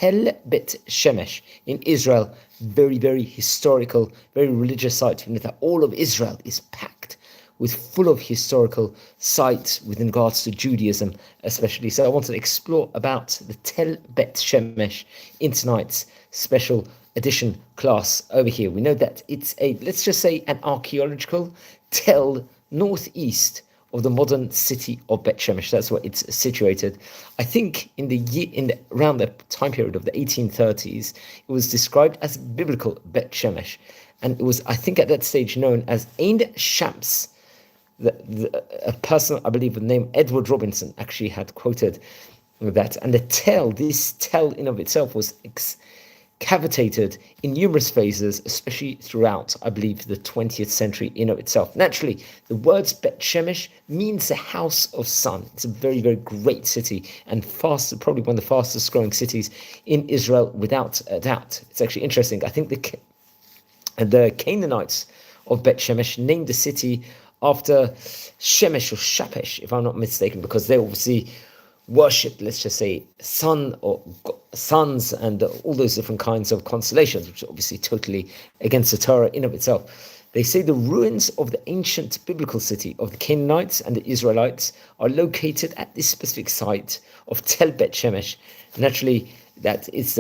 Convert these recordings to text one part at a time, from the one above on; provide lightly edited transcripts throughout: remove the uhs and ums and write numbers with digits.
Tel Beit Shemesh in Israel. Very, very historical, very religious site. You know that all of Israel is packed with full of historical sites with regards to Judaism, especially. So I wanted to explore about the Tel Beit Shemesh in tonight's special edition class over here. We know that it's let's just say, an archaeological tell northeast of the modern city of Beit Shemesh. That's where it's situated. I think around the time period of the 1830s, it was described as biblical Beit Shemesh, and it was, I think, at that stage known as Ein Shams. A person, I believe, with the name Edward Robinson, actually had quoted that. And this tell in of itself was cavitated in numerous phases, especially throughout, I believe, the 20th century in of itself. Naturally, the words Beit Shemesh means the house of sun. It's a very, very great city and probably one of the fastest growing cities in Israel, without a doubt. It's actually interesting. I think the Canaanites of Beit Shemesh named the city after Shemesh or Shapesh, if I'm not mistaken, because they obviously worshipped, let's just say, sun or suns and all those different kinds of constellations, which are obviously totally against the Torah in of itself. They say the ruins of the ancient biblical city of the Canaanites and the Israelites are located at this specific site of Tel Beit Shemesh. Naturally, that it's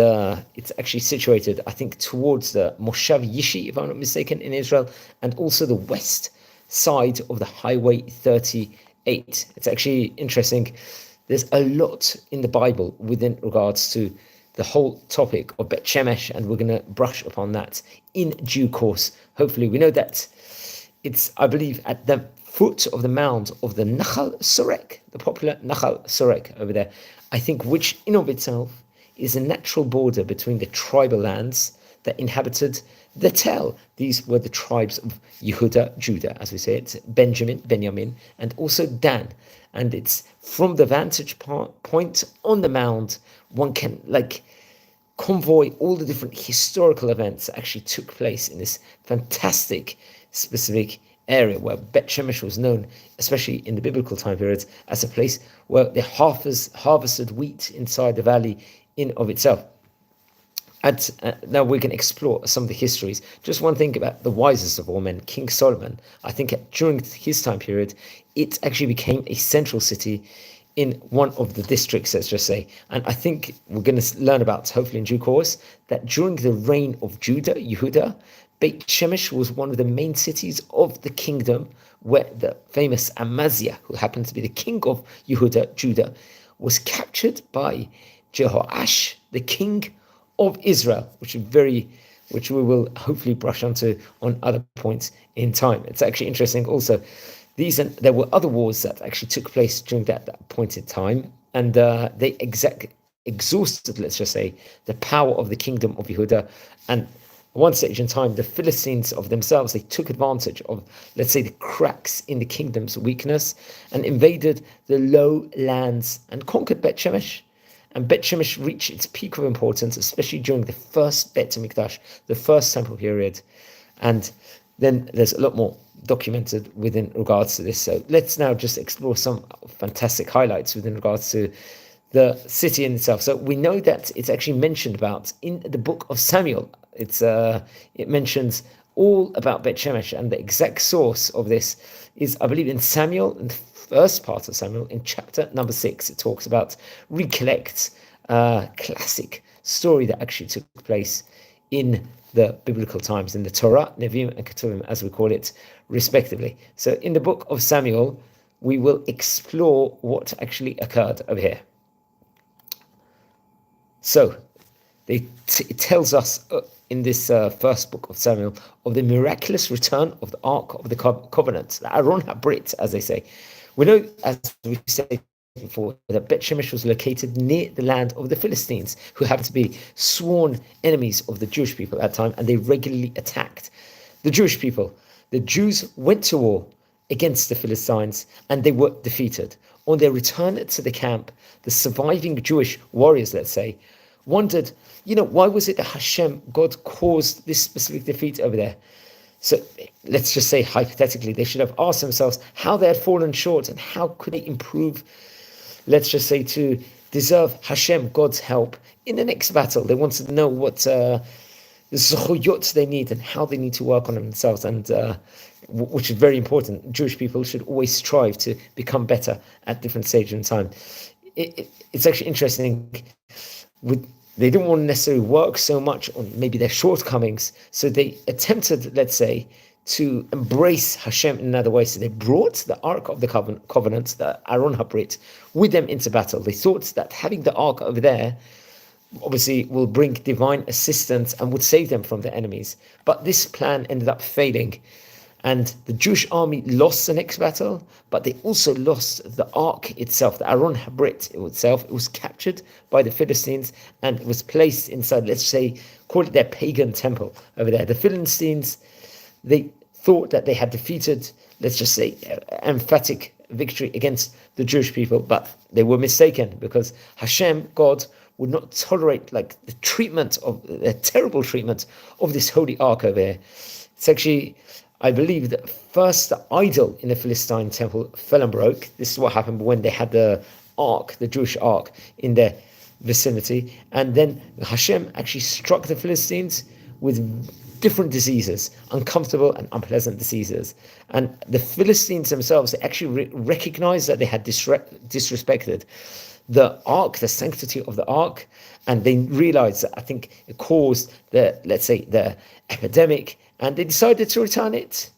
actually situated, I think, towards the Moshav Yishi, if I'm not mistaken, in Israel, and also the west side of the Highway 38. It's actually interesting. There's a lot in the Bible within regards to the whole topic of Beit Shemesh, and we're going to brush upon that in due course. Hopefully, we know that it's, I believe, at the foot of the mound of the Nachal Sorek, the popular Nachal Sorek over there, I think, which in of itself is a natural border between the tribal lands that inhabited the Tel. These were the tribes of Yehuda, Judah, as we say it, Benjamin, and also Dan. And it's from the vantage point on the mound, one can convoy all the different historical events that actually took place in this fantastic specific area where Beit Shemesh was known, especially in the biblical time periods, as a place where they harvested wheat inside the valley in of itself. And now we can explore some of the histories. Just one thing about the wisest of all men, King Solomon. I think during his time period, it actually became a central city in one of the districts, let's just say. And I think we're going to learn about, hopefully in due course, that during the reign of Yehuda, Beit Shemesh was one of the main cities of the kingdom, where the famous Amaziah, who happened to be the king of Yehuda, Judah, was captured by Jehoash, the king of Israel, which we will hopefully brush onto on other points in time. It's actually interesting also. There were other wars that actually took place during that point in time, and they exhausted, let's just say, the power of the kingdom of Yehuda. And at one stage in time, the Philistines of themselves, they took advantage of, let's say, the cracks in the kingdom's weakness and invaded the low lands and conquered Beit Shemesh. And Beit Shemesh reached its peak of importance, especially during the first Beit HaMikdash, the first temple period. And then there's a lot more documented within regards to this. So let's now just explore some fantastic highlights within regards to the city in itself. So we know that it's actually mentioned about in the book of Samuel. It mentions all about Beit Shemesh, and the exact source of this is, I believe, in Samuel, in the first part of Samuel, in chapter number 6. It talks about, recollects a classic story that actually took place in the biblical times, in the Torah, Nevi'im, and Ketuvim, as we call it, respectively. So in the book of Samuel, we will explore what actually occurred over here. So it tells us in this first book of Samuel of the miraculous return of the Ark of the Covenant, the Aron HaBrit, as they say. We know, as we said before, that Beit Shemesh was located near the land of the Philistines, who happened to be sworn enemies of the Jewish people at that time, and they regularly attacked the Jewish people. The Jews went to war against the Philistines, and they were defeated. On their return to the camp, the surviving Jewish warriors, let's say, wondered, why was it that Hashem, God, caused this specific defeat over there? So let's just say, hypothetically, they should have asked themselves how they had fallen short and how could they improve, let's just say, to deserve Hashem, God's help, in the next battle. They wanted to know what the zechuyot they need and how they need to work on themselves, and which is very important. Jewish people should always strive to become better at different stages in time. It's actually interesting. They didn't want to necessarily work so much on maybe their shortcomings, so they attempted, let's say, to embrace Hashem in another way. So they brought the Ark of the Covenant, the Aron HaBrit, with them into battle. They thought that having the Ark over there obviously will bring divine assistance and would save them from their enemies. But this plan ended up failing, and the Jewish army lost the next battle, but they also lost the Ark itself, the Aron HaBrit itself. It was captured by the Philistines and it was placed inside, let's say, call it their pagan temple over there. The Philistines, they thought that they had defeated, let's just say, emphatic victory against the Jewish people, but they were mistaken, because Hashem, God, would not tolerate the terrible treatment of this holy ark over here. It's actually, I believe, that first the idol in the Philistine temple fell and broke. This is what happened when they had the ark, the Jewish ark, in their vicinity. And then Hashem actually struck the Philistines with different diseases, uncomfortable and unpleasant diseases. And the Philistines themselves actually recognized that they had disrespected the ark, the sanctity of the ark, and they realized that, I think, it caused the epidemic, and they decided to return it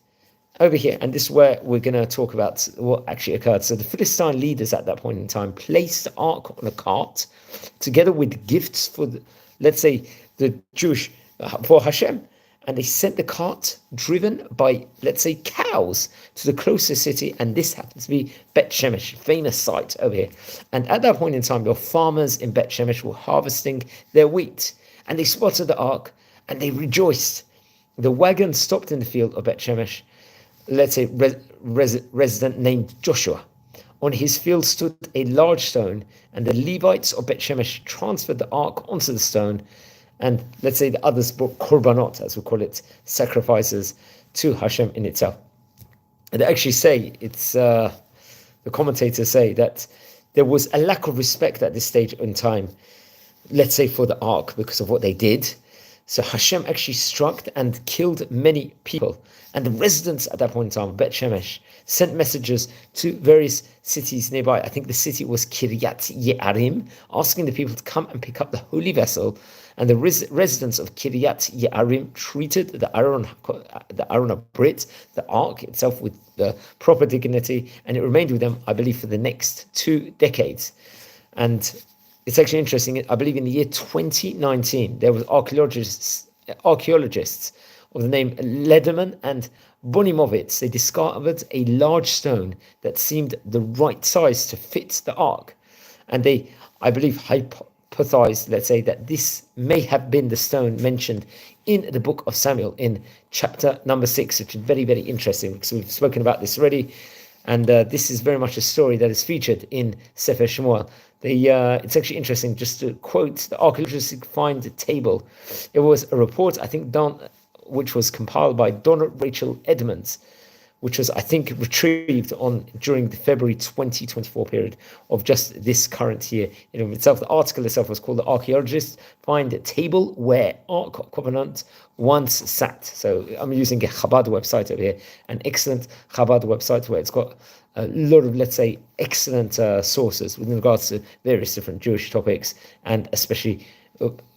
over here. And this is where we're going to talk about what actually occurred. So the Philistine leaders at that point in time placed the ark on a cart together with gifts for the Jewish, for Hashem. And they sent the cart driven by, cows to the closest city. And this happens to be Beit Shemesh, famous site over here. And at that point in time, the farmers in Beit Shemesh were harvesting their wheat. And they spotted the ark and they rejoiced. The wagon stopped in the field of Beit Shemesh, resident named Joshua. On his field stood a large stone, and the Levites of Beit Shemesh transferred the ark onto the stone. And the others brought korbanot, as we call it, sacrifices to Hashem in itself. And they actually say, the commentators say that there was a lack of respect at this stage in time, for the ark, because of what they did. So Hashem actually struck and killed many people. And the residents at that point in time, Beit Shemesh, sent messages to various cities nearby. I think the city was Kiryat Ye'arim, asking the people to come and pick up the holy vessel. And the residents of Kiryat Ye'arim treated the Aron HaBrit, the ark itself, with the proper dignity, and it remained with them, I believe, for the next 2 decades. And it's actually interesting. I believe in the year 2019, there was archaeologists of the name Lederman and Bonimovitz. They discovered a large stone that seemed the right size to fit the ark, and they, I believe, hypothesized, that this may have been the stone mentioned in the book of Samuel in chapter number 6, which is very, very interesting, because we've spoken about this already. And this is very much a story that is featured in Sefer Shmuel. It's actually interesting, just to quote, the archaeologists find a table. It was a report, I think, which was compiled by Donna Rachel Edmonds, which was, I think, retrieved during the February 2024 period of just this current year. In of itself, the article itself was called "The Archaeologists Find a Table Where Ark of Covenant Once Sat." So I'm using a Chabad website over here, an excellent Chabad website where it's got a lot of, excellent sources within regards to various different Jewish topics, and especially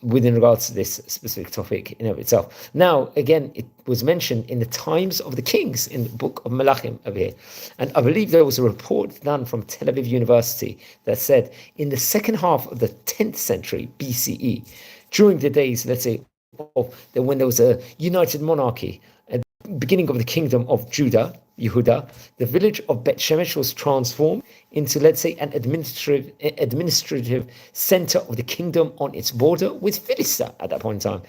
within regards to this specific topic in of itself. Now, again, it was mentioned in the times of the kings in the book of Melachim over here. And I believe there was a report done from Tel Aviv University that said in the second half of the 10th century BCE, during the days, when there was a united monarchy, at the beginning of the kingdom of Yehuda, the village of Beit Shemesh was transformed into, an administrative center of the kingdom on its border with Philistia at that point in time.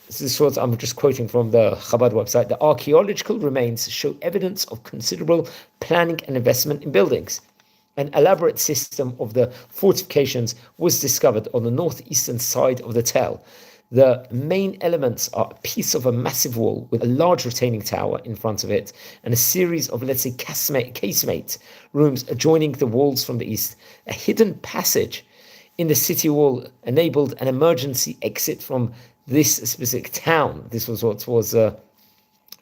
This is what I'm just quoting from the Chabad website. The archaeological remains show evidence of considerable planning and investment in buildings. An elaborate system of the fortifications was discovered on the northeastern side of the Tel. The main elements are a piece of a massive wall with a large retaining tower in front of it and a series of, let's say, casemate rooms adjoining the walls from the east. A hidden passage in the city wall enabled an emergency exit from this specific town. This was what was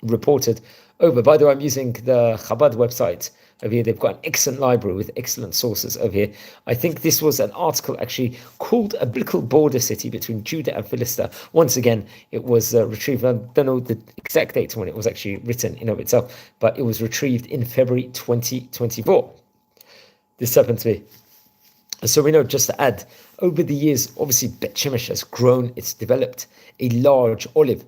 reported over. By the way, I'm using the Chabad website over here. They've got an excellent library with excellent sources over here. I think this was an article actually called A Biblical Border City Between Judah and Philistia. Once again, it was retrieved. I don't know the exact date when it was actually written in of itself, but it was retrieved in February 2024. This happened to be. So we know, just to add, over the years, obviously Beit Shemesh has grown. It's developed a large olive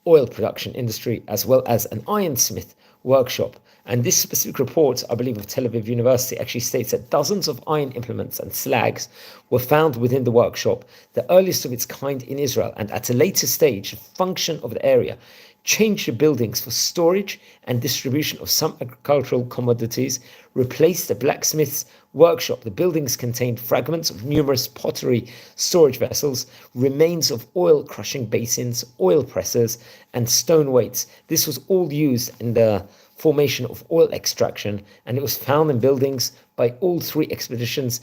oil production industry, as well as an ironsmith workshop. And this specific report, I believe, of Tel Aviv University actually states that dozens of iron implements and slags were found within the workshop, the earliest of its kind in Israel. And at a later stage, the function of the area changed the buildings for storage and distribution of some agricultural commodities, replaced the blacksmith's workshop. The buildings contained fragments of numerous pottery storage vessels, remains of oil crushing basins, oil presses, and stone weights. This was all used in the formation of oil extraction, and it was found in buildings by all three expeditions,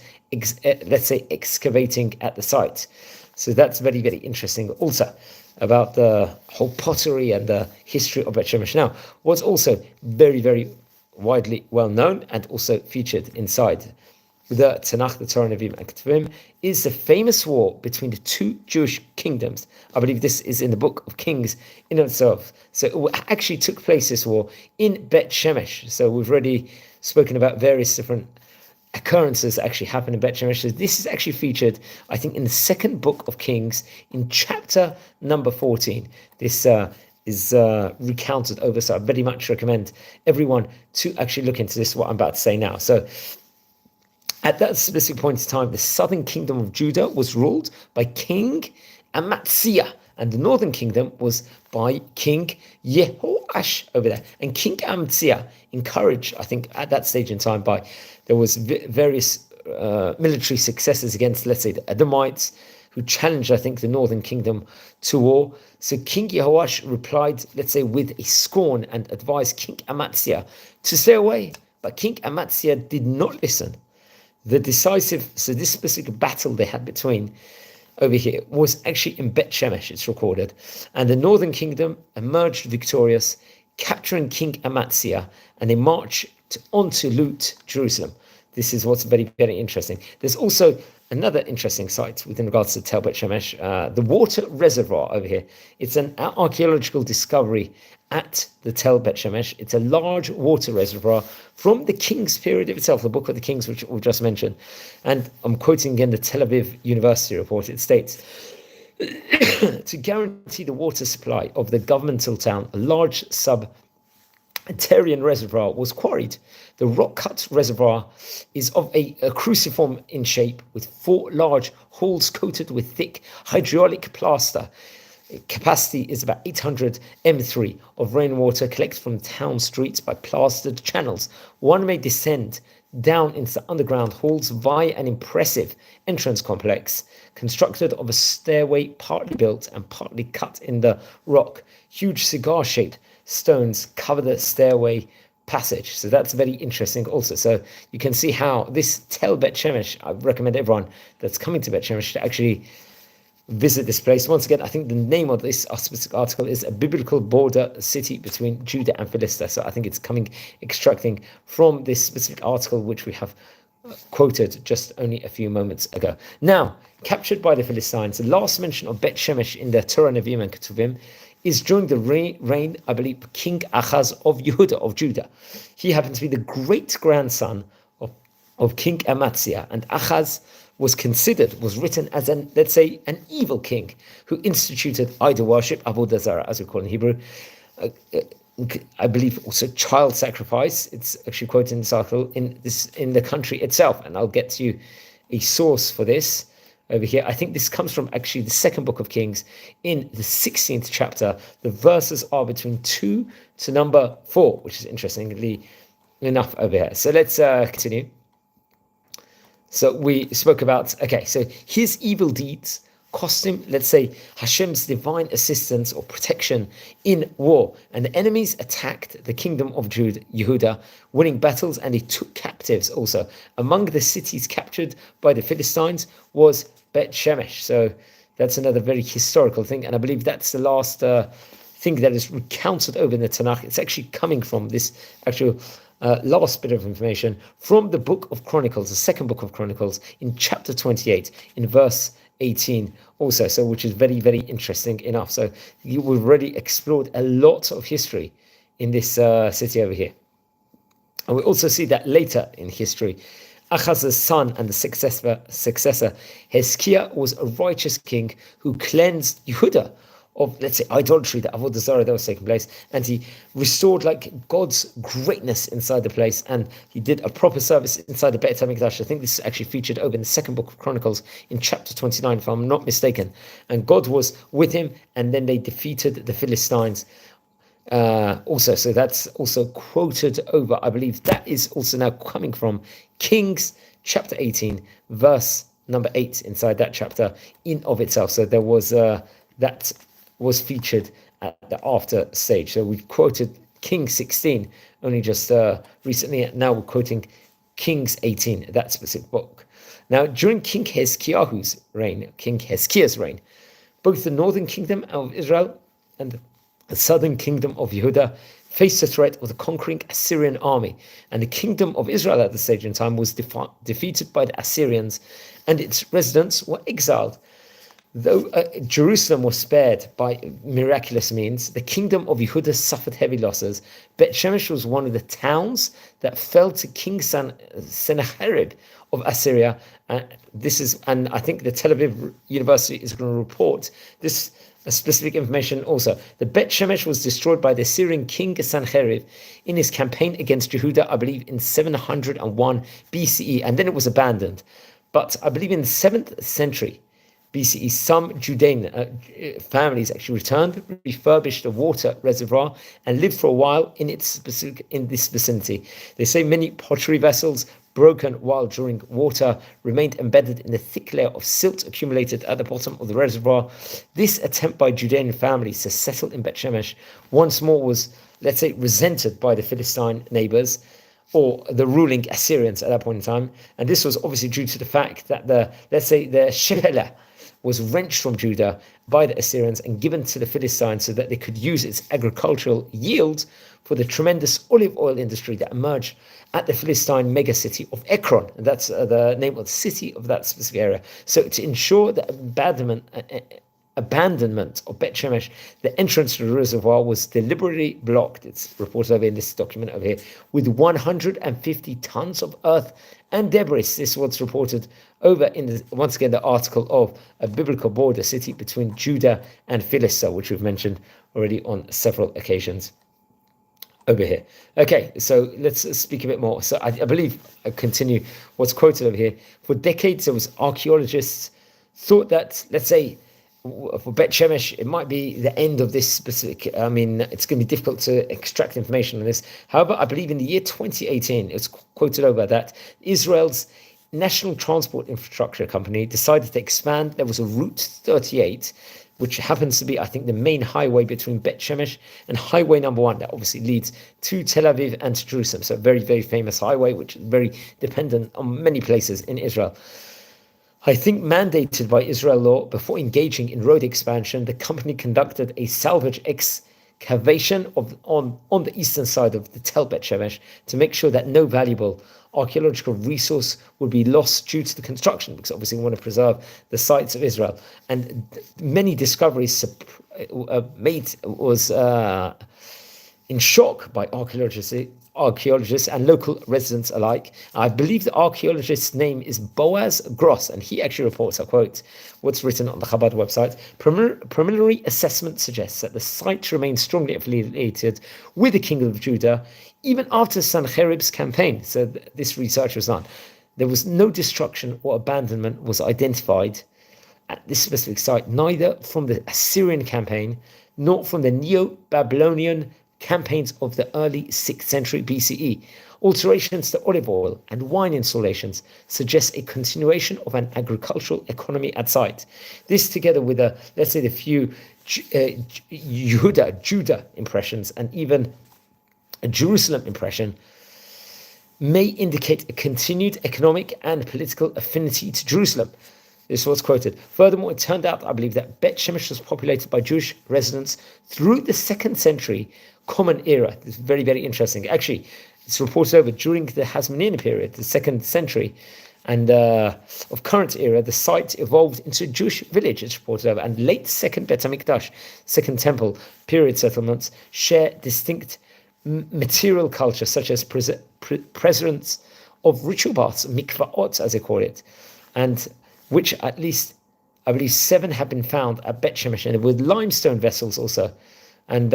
let's say, excavating at the site. So that's very, very interesting also about the whole pottery and the history of Beit Shemesh. Now, what's also very, very widely well known and also featured inside the Tanakh, the Torah, Nevi'im, and Ketuvim, is the famous war between the two Jewish kingdoms. I believe this is in the Book of Kings in itself. So it actually took place, this war, in Beit Shemesh. So we've already spoken about various different occurrences that actually happened in Beit Shemesh. So this is actually featured, I think, in the second book of Kings, in chapter number 14. This is recounted over, so I very much recommend everyone to actually look into this, what I'm about to say now. So at that specific point in time, the southern kingdom of Judah was ruled by King Amaziah, and the northern kingdom was by King Yehoash over there. And King Amaziah, encouraged, I think, at that stage in time, by there was various military successes against, let's say, the Edomites, who challenged, I think, the northern kingdom to war. So King Yehoash replied, let's say, with a scorn, and advised King Amaziah to stay away. But King Amaziah did not listen. The decisive, so this specific battle they had between over here was actually in Beit Shemesh, it's recorded. And the northern kingdom emerged victorious, capturing King Amaziah, and they marched on to loot Jerusalem. This is what's very, very interesting. There's also another interesting site within regards to Tel Beit Shemesh, the water reservoir over here. It's an archaeological discovery at the Tel Beit Shemesh. It's a large water reservoir from the King's period of itself, the Book of the Kings, which we just mentioned. And I'm quoting again the Tel Aviv University report. It states, to guarantee the water supply of the governmental town, a large sub-terranean reservoir was quarried. The rock-cut reservoir is of a cruciform in shape, with 4 large holes coated with thick hydraulic plaster. Capacity is about 800 m3 of rainwater collected from town streets by plastered channels. One may descend down into the underground halls via an impressive entrance complex constructed of a stairway partly built and partly cut in the rock. Huge cigar-shaped stones cover the stairway passage. So that's very interesting also. So you can see how this Tel Beit Shemesh, I recommend everyone that's coming to Beit Shemesh to actually visit this place. Once again, I think the name of this specific article is A Biblical Border City Between Judah and Philistia. So I think it's extracting from this specific article, which we have quoted just only a few moments ago. Now, captured by the Philistines, the last mention of Beit Shemesh in the Torah, Nevi'im, and Ketuvim is during the reign, I believe, King Achaz of Yehuda, of Judah. He happens to be the great-grandson of King Amaziah, and Achaz was written as let's say, an evil king who instituted idol worship, avodah zarah, as we call it in Hebrew. I believe also child sacrifice. It's actually quoted in this article in the country itself, and I'll get to you a source for this over here. I think this comes from actually the second book of Kings in the 16th chapter. The verses are between 2 to number 4, which is interestingly enough over here. So let's continue. So we spoke about, so his evil deeds cost him, let's say, Hashem's divine assistance or protection in war. And the enemies attacked the kingdom of Yehuda, winning battles, and he took captives also. Among the cities captured by the Philistines was Beit Shemesh. So that's another very historical thing. And I believe that's the last thing that is recounted over in the Tanakh. It's actually coming from this actual last bit of information from the book of Chronicles, the second book of Chronicles, in chapter 28, in verse 18 also, so which is very, very interesting enough. So we've already explored a lot of history in this city over here. And we also see that later in history, Achaz's son and the successor Hezekiah was a righteous king who cleansed Yehuda of, let's say, idolatry, the avodah zarah that was taking place, and he restored like God's greatness inside the place, and he did a proper service inside the Beit HaMikdash. I think this is actually featured over in the second book of Chronicles in chapter 29, if I'm not mistaken. And God was with him, and then they defeated the Philistines also. So that's also quoted over. I believe that is also now coming from Kings chapter 18, verse number 8 inside that chapter in of itself. So there was that was featured at the after stage. So we quoted King 16 only just recently, and now we're quoting Kings 18, that specific book. Now, during King Hezekiah's reign, both the northern kingdom of Israel and the southern kingdom of Yehuda faced the threat of the conquering Assyrian army, and the kingdom of Israel at the stage in time was defeated by the Assyrians, and its residents were exiled. Though Jerusalem was spared by miraculous means, the kingdom of Yehuda suffered heavy losses. Beit Shemesh was one of the towns that fell to King Sennacherib of Assyria. And I think the Tel Aviv University is going to report this specific information also. The Beit Shemesh was destroyed by the Assyrian king Sennacherib in his campaign against Yehuda, I believe in 701 BCE, and then it was abandoned. But I believe in the 7th century BCE, some Judean families actually returned, refurbished the water reservoir, and lived for a while in this vicinity. They say many pottery vessels, broken while drawing water, remained embedded in the thick layer of silt accumulated at the bottom of the reservoir. This attempt by Judean families to settle in Beit Shemesh once more was, let's say, resented by the Philistine neighbors, or the ruling Assyrians at that point in time. And this was obviously due to the fact that the Shepelah was wrenched from Judah by the Assyrians and given to the Philistines so that they could use its agricultural yield for the tremendous olive oil industry that emerged at the Philistine megacity of Ekron. And that's the name of the city of that specific area. So to ensure the abandonment of Beit Shemesh, the entrance to the reservoir was deliberately blocked, it's reported over in this document over here, with 150 tons of earth and debris. This was reported over in once again the article of a biblical border city between Judah and Philistia, which we've mentioned already on several occasions over here. Okay, so let's speak a bit more. So I believe I continue what's quoted over here. For decades, there was archaeologists thought that, let's say, for Beit Shemesh, it might be the end of this specific. I mean, it's going to be difficult to extract information on this. However, I believe in the year 2018, it's quoted over that Israel's National Transport Infrastructure Company decided to expand. There was a Route 38, which happens to be, I think, the main highway between Beit Shemesh and Highway Number 1, that obviously leads to Tel Aviv and to Jerusalem. So a very, very famous highway, which is very dependent on many places in Israel. I think mandated by Israel law, before engaging in road expansion, the company conducted a salvage excavation on the eastern side of the Tel Beit Shemesh to make sure that no valuable archaeological resource would be lost due to the construction, because obviously we want to preserve the sites of Israel. And many discoveries was in shock by archaeologists and local residents alike. I believe the archaeologist's name is Boaz Gross, and he actually reports, I quote, what's written on the Chabad website. Preliminary assessment suggests that the site remains strongly affiliated with the King of Judah, even after Sennacherib's campaign. So this research was done. There was no destruction or abandonment was identified at this specific site, neither from the Assyrian campaign nor from the Neo-Babylonian campaigns of the early 6th century BCE. Alterations to olive oil and wine installations suggest a continuation of an agricultural economy at site. This, together with let's say, the few Judah impressions and even a Jerusalem impression, may indicate a continued economic and political affinity to Jerusalem. This was quoted. Furthermore, it turned out, I believe, that Beit Shemesh was populated by Jewish residents through the 2nd century Common Era. This is very, very interesting. Actually, it's reported over during the Hasmonean period, the 2nd century, and of current era, the site evolved into a Jewish village, it's reported over, and late 2nd Bet HaMikdash, 2nd Temple period settlements share distinct material culture, such as presence of ritual baths, mikvaot, as they call it, and which at least, I believe, 7 have been found at Beit Shemesh, and with limestone vessels also, and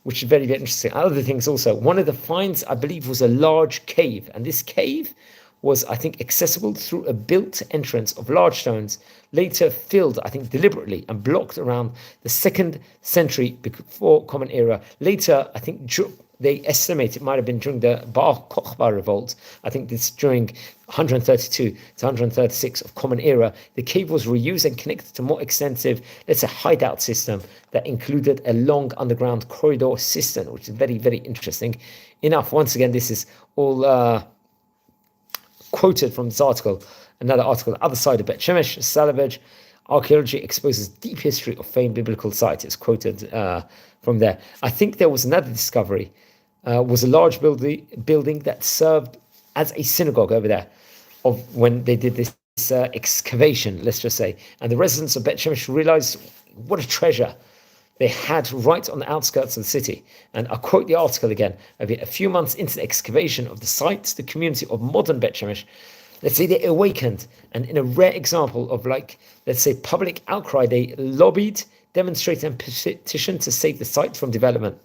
which is very, very interesting. Other things also, one of the finds, I believe, was a large cave, and this cave was, I think, accessible through a built entrance of large stones, later filled, I think, deliberately and blocked around the 2nd century before Common Era. Later, I think they estimate it might have been during the Bar Kokhba revolt. I think this during 132 to 136 of Common Era. The cave was reused and connected to more extensive, let's say, hideout system that included a long underground corridor system, which is very, very interesting enough. Once again, this is all quoted from this article. Another article, The Other Side of Beit Shemesh, Salvage, Archaeology exposes deep history of famed biblical sites. It's quoted from there. I think there was another discovery, was a large building that served as a synagogue over there of when they did this excavation, let's just say. And the residents of Beit Shemesh realized what a treasure they had right on the outskirts of the city. And I'll quote the article again. A few months into the excavation of the sites, the community of modern Beit Shemesh, let's say, they awakened. And in a rare example of, like, let's say, public outcry, they lobbied, demonstrated, and petitioned to save the site from development,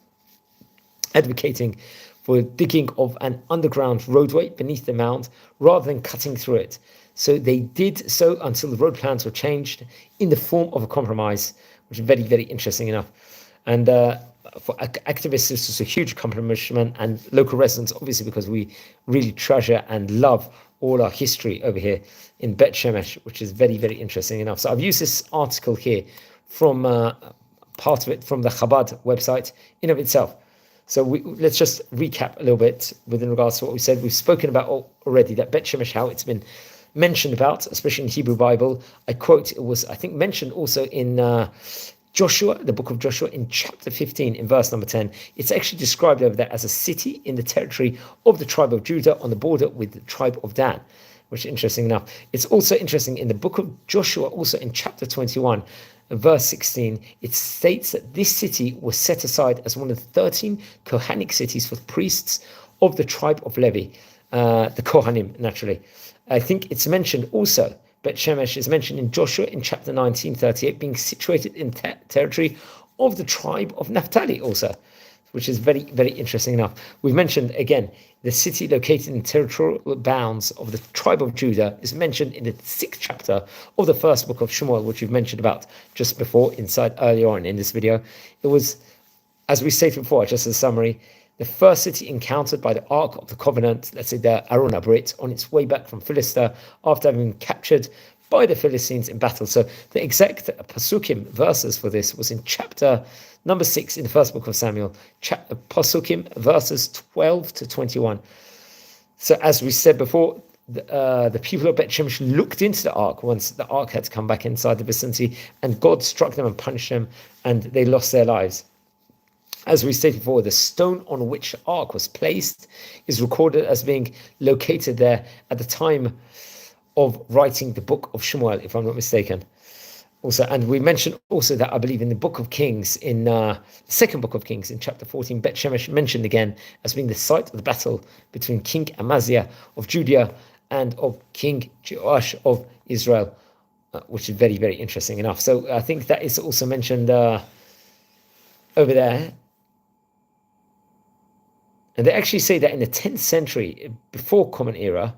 advocating for digging of an underground roadway beneath the mound rather than cutting through it. So they did so until the road plans were changed in the form of a compromise, which is very, very interesting enough. And for activists, this is a huge accomplishment, and local residents, obviously, because we really treasure and love all our history over here in Beit Shemesh, which is very, very interesting enough. So I've used this article here from part of it from the Chabad website in of itself. So let's just recap a little bit within regards to what we said. We've spoken about already that Beit Shemesh, how it's been mentioned about, especially in Hebrew Bible. I quote, it was, I think, mentioned also in Joshua, the book of Joshua, in chapter 15, in verse number 10. It's actually described over there as a city in the territory of the tribe of Judah on the border with the tribe of Dan, which is interesting enough. It's also interesting in the book of Joshua, also in chapter 21, verse 16, it states that this city was set aside as one of the 13 Kohanic cities for priests of the tribe of Levi, the Kohanim, naturally. I think it's mentioned also, Beit Shemesh is mentioned in Joshua in chapter 19:38, being situated in territory of the tribe of Naphtali also, which is very, very interesting enough. We've mentioned, again, the city located in territorial bounds of the tribe of Judah is mentioned in the 6th chapter of the 1st book of Shmuel, which we've mentioned about just before, earlier on in this video. It was, as we stated before, just as a summary, the first city encountered by the Ark of the Covenant, let's say the Aron HaBrit, on its way back from Philistia after having been captured by the Philistines in battle. So the exact Pasukim verses for this was in chapter number 6 in the 1st book of Samuel, Pasukim verses 12 to 21. So as we said before, the people of Beit Shemesh looked into the ark once the ark had to come back inside the vicinity, and God struck them and punished them, and they lost their lives. As we stated before, the stone on which the ark was placed is recorded as being located there at the time of writing the book of Shmuel, if I'm not mistaken. Also, and we mentioned also that I believe in the book of Kings, in the 2nd book of Kings, in chapter 14, Beit Shemesh mentioned again as being the site of the battle between King Amaziah of Judea and of King Joash of Israel, which is very, very interesting enough. So I think that is also mentioned over there. And they actually say that in the 10th century, before Common Era,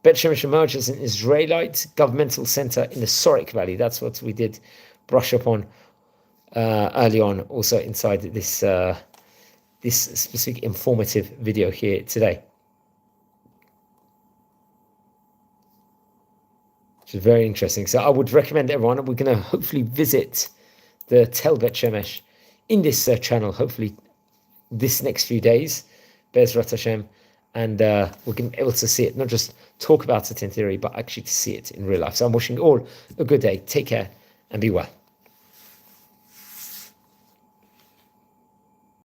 Beit Shemesh emerged as an Israelite governmental center in the Sorek Valley. That's what we did brush up on early on, also inside this this specific informative video here today. Which is very interesting. So I would recommend everyone, we're going to hopefully visit the Tel Beit Shemesh in this channel, hopefully this next few days, Be'ezrat Hashem, and we're going to be able to see it, not just talk about it in theory, but actually to see it in real life. So I'm wishing you all a good day. Take care and be well.